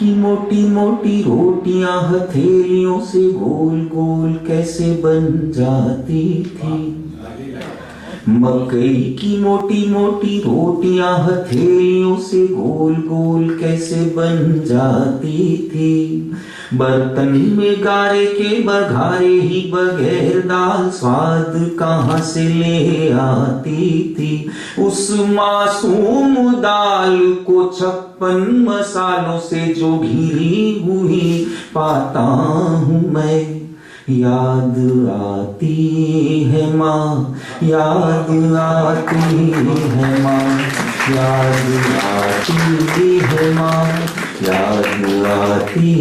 की मोटी मोटी रोटियां हथेलियों से गोल गोल कैसे बन जाती थी। मकई की मोटी मोटी रोटियां हथेलियों से गोल गोल कैसे बन जाती थी। बर्तन में गारे के बघारे ही बगैर दाल स्वाद कहाँ से ले आती थी। उस मासूम दाल को 56 मसालों से जो घिरी हुई पाता हूँ मैं। याद आती है माँ, याद आती है माँ, याद आती है माँ, याद आती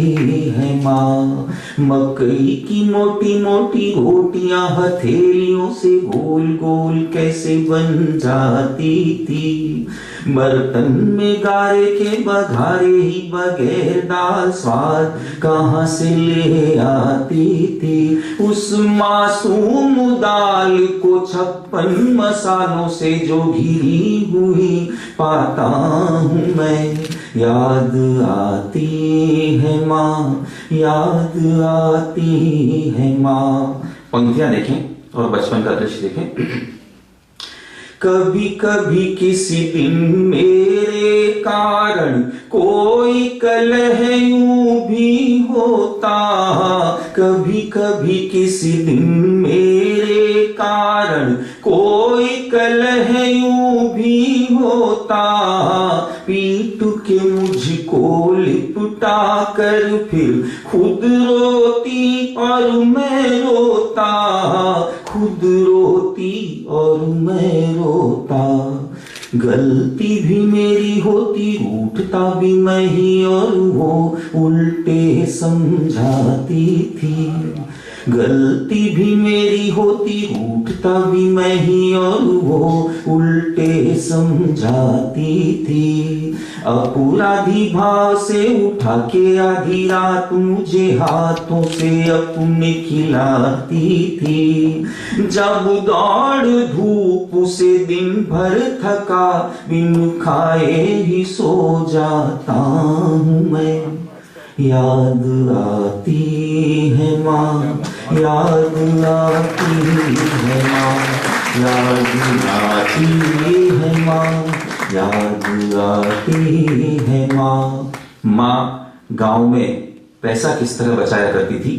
है माँ। मकई की मोटी मोटी रोटियां हथेलियों से गोल गोल कैसे बन जाती थी। बर्तन में गारे के बघारे ही बगैर दाल स्वाद कहाँ से ले आती थी। उस मासूम दाल को 56 मसालों से जो घिरी हुई पाता हूँ मैं। याद आती है माँ, याद आती है माँ। पंक्तियां देखें और बचपन का दृश्य देखें। कभी कभी किसी दिन मेरे कारण कोई कलह यूं भी होता। कभी कभी किसी दिन मेरे कारण कोई कलह यूं भी होता। पीट के मुझको लिपटा कर फिर खुद रोती और मैं रोता। खुद रोती और मैं रोता। गलती भी मेरी होती रूठता भी मैं ही और वो उल्टे समझाती थी। गलती भी मेरी होती रूठता भी मैं ही और वो उल्टे समझाती थी। अपराधी भाव से उठा के आधी रात मुझे हाथों से अपने खिलाती थी। जब दौड़ धूप से दिन भर थका बिन खाए ही सो जाता हूँ मैं। याद आती है माँ, याद आती है माँ, याद आती है माँ, याद आती है माँ। माँ गांव में पैसा किस तरह बचाया करती थी।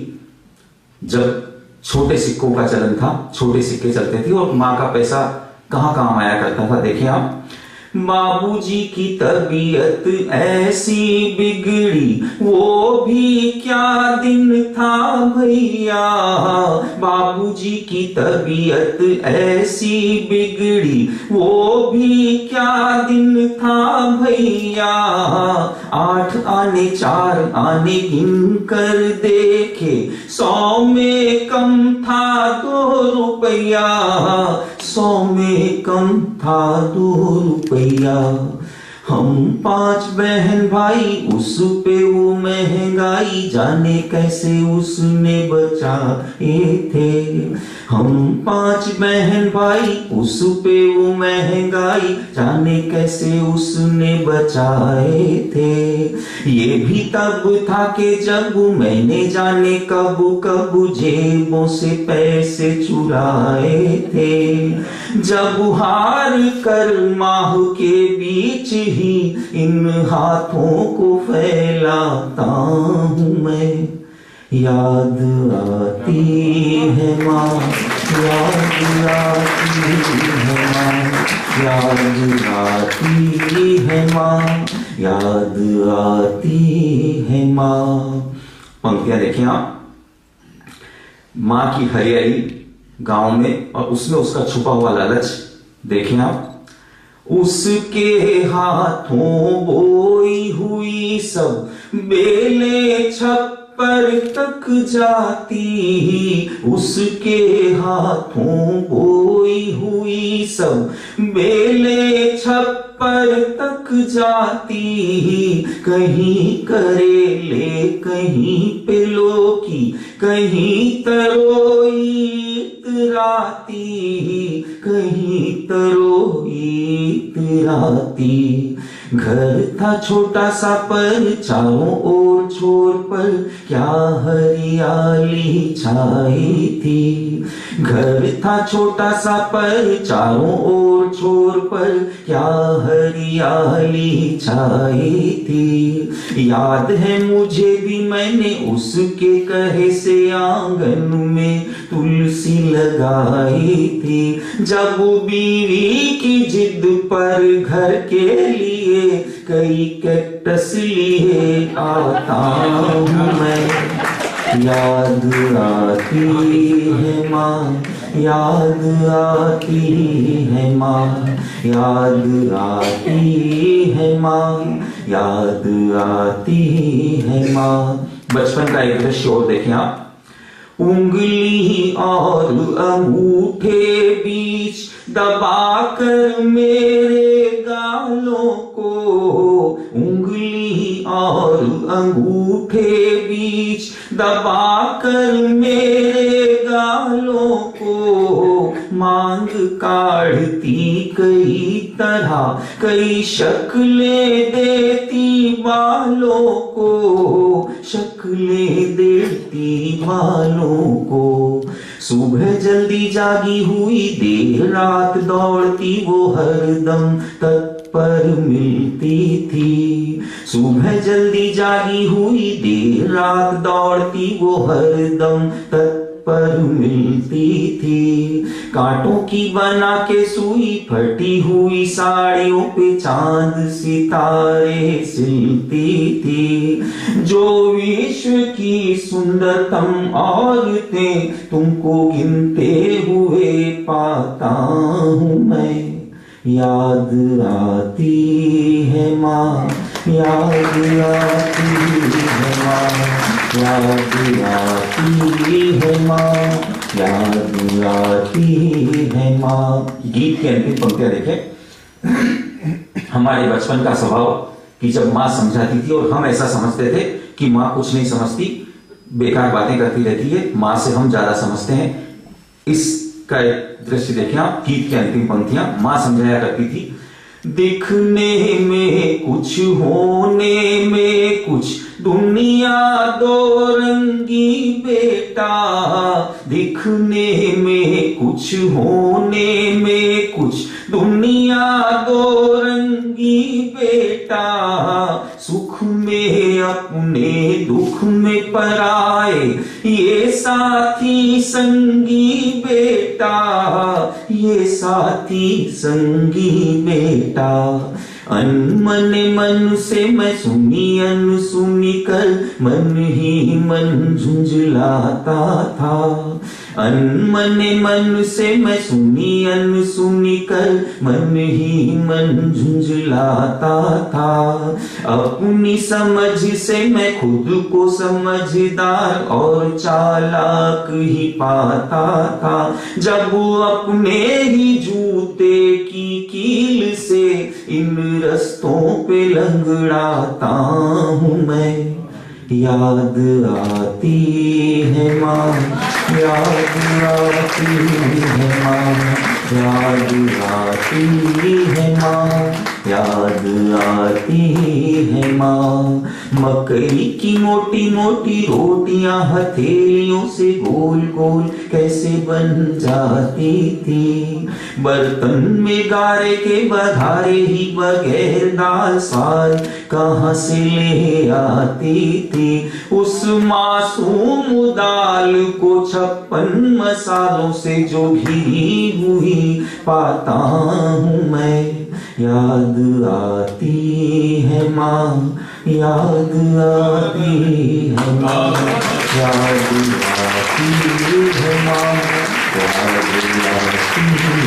जब छोटे सिक्कों का चलन था, छोटे सिक्के चलते थे और माँ का पैसा कहाँ कहाँ आया करता था। देखिए आप, बाबूजी की तबीयत ऐसी बिगड़ी वो भी क्या दिन था भैया। बाबूजी की तबीयत ऐसी बिगड़ी वो भी क्या दिन था भैया। 8 आने 4 आने गिन कर देखे 100 में कम था 2 रुपया। 100 में कम था 2 रुपया। हम 5 बहन भाई उस पे वो महंगाई जाने कैसे उसने बचाए थे। हम 5 बहन भाई उस पे वो महंगाई जाने कैसे उसने बचाए थे। ये भी तब था कि जब मैंने जाने कब कब जेबों से पैसे चुराए थे। जब हार कर माह के बीच ही इन हाथों को फैलाता हूँ मैं। याद आती है माँ, याद आती है माँ, याद आती है माँ, याद आती है माँ। पंक्तियां देखिए आप। माँ की हरियाली गांव में और उसमें उसका छुपा हुआ लालच देखें आप। उसके हाथों बोई हुई सब बेले छप्पर तक जाती। उसके हाथों बोई हुई सब बेले छप्पर तक जाती। कहीं करेले कहीं पे लौकी कहीं तरोई इतराती। कहीं तरोई इतराती। घर था छोटा सा पर चारों ओर छोर पर क्या हरियाली छाई थी। घर था छोटा सा पर चारों ओर छोर पर क्या हरियाली छाई थी। याद है मुझे भी मैंने उसके कहे से आंगन में तुलसी लगाई थी। जब बीवी की जिद पर घर के लिए कई कैक्टस लिए आता हूँ मैं। याद आती है माँ, याद आती है माँ, याद आती है माँ, याद आती है माँ। बचपन का एक दृश्य और देखें आप। उंगली और अंगूठे बीच दबाकर मेरे गालों को, उंगली और अंगूठे बीच दबाकर मेरे गालों को मांग काढ़ती कई तरह कई शक्लें देती बालों को, शक्लें देती बालों को। सुबह जल्दी जागी हुई देर रात दौड़ती वो हरदम तत्पर मिलती थी। सुबह जल्दी जागी हुई देर रात दौड़ती वो हरदम तत्पर मिलती थी। कांटों की बना के सुई फटी हुई साड़ियों पे चांद सितारे सिलती थी। जो विश्व की सुंदरतम औरतें तुमको गिनते हुए पाता हूँ मैं। याद आती है माँ, याद आती है माँ, याद आती है माँ, याद आती है माँ। गीत की अंतिम पंक्तियां देखें। हमारे बचपन का स्वभाव कि जब माँ समझाती थी और हम ऐसा समझते थे कि माँ कुछ नहीं समझती, बेकार बातें करती रहती है, माँ से हम ज्यादा समझते हैं। इसका एक दृश्य देखें आप। गीत की अंतिम पंक्तियां माँ समझाया करती थी। दिखने में कुछ होने में कुछ दुनिया दो रंगी बेटा, दिखने में कुछ होने में कुछ दुनिया दो रंगी बेटा। सुख में अपने दुख में पराए ये साथी संगी बेटा, ये साथी संगी बेटा। अनमन मन से मैं सुनी अनसुनी कर मन ही मन झुंझलाता था। अनमन मन से मैं सुनी अनसुनी कर मन ही मन झुंझलाता था। अपनी समझ से मैं खुद को समझदार और चालाक ही पाता था। जब अपने ही जूते की कील से इन रस्तों पे लंगड़ाता हूँ मैं। याद आती है माँ, याद आती है माँ, याद आती है माँ, याद आती है माँ। मकई की मोटी मोटी रोटियां हथेलियों से गोल गोल कैसे बन जाती थी। बर्तन में गारे के बघारे ही बगैर दाल साल कहाँ से ले आती थी। उस मासूम दाल को 56 मसालों से जो घिरी हुई पाता हूँ मैं। याद आती है माँ, याद आती है माँ, याद आती है माँ, याद आती है।